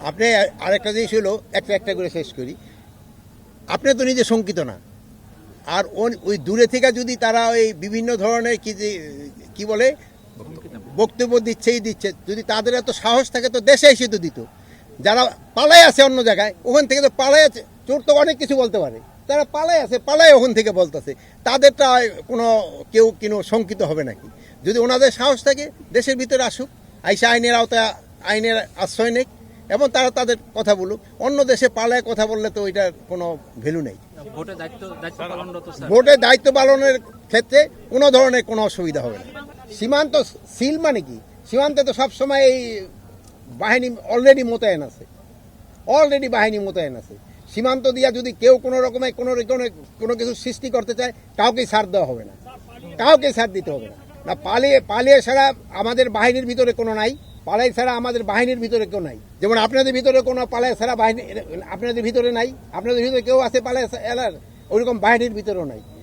আপনি আরেকটা জিনিস হলো একটা একটা করে শেষ করি। আপনি তো নিজে শঙ্কিত না, আর ওই দূরে থেকে যদি তারা ওই বিভিন্ন ধরনের কি বলে বক্তব্য দিচ্ছেই দিচ্ছে, যদি তাদের এত সাহস থাকে তো দেশে এসে তো দিত। যারা পালাই আছে অন্য জায়গায়, ওখান থেকে তো পালাই আছে, চোর তো অনেক কিছু বলতে পারে, তারা পালাই আছে, পালাই ওখান থেকে বলতেছে, তাদেরটা কেউ শঙ্কিত হবে নাকি? যদি ওনাদের সাহস থাকে দেশের ভিতরে আসুক, আইসা আইনের আওতায় আইনের আশ্রয় নেই এবং তারা তাদের কথা বলুক। অন্য দেশে পালায় কথা বললে তো ওইটার কোনো ভ্যালু নেই। ভোটে দায়িত্ব পালনের ক্ষেত্রে কোনো ধরনের কোনো অসুবিধা হবে না। সীমান্ত সিল মানে কি? সীমান্তে তো সবসময় এই বাহিনী অলরেডি মোতায়েন আছে। সীমান্ত দিয়া যদি কেউ কোনো রকমের কোনো কিছু সৃষ্টি করতে চায়, কাউকেই ছাড় দেওয়া হবে না, কাউকে ছাড় দিতে হবে না। না পালিয়ে ছাড়া আমাদের বাহিনীর ভিতরে কোনো নাই, পালাই ছাড়া আমাদের বাহিনীর ভিতরে কেউ নাই। যেমন আপনাদের ভিতরে কোনো পালাই ছাড়া বাহিনী আপনাদের ভিতরে নাই, আপনাদের ভিতরে কেউ আছে পালাই এলার, ওইরকম বাহিনীর ভিতরেও নাই।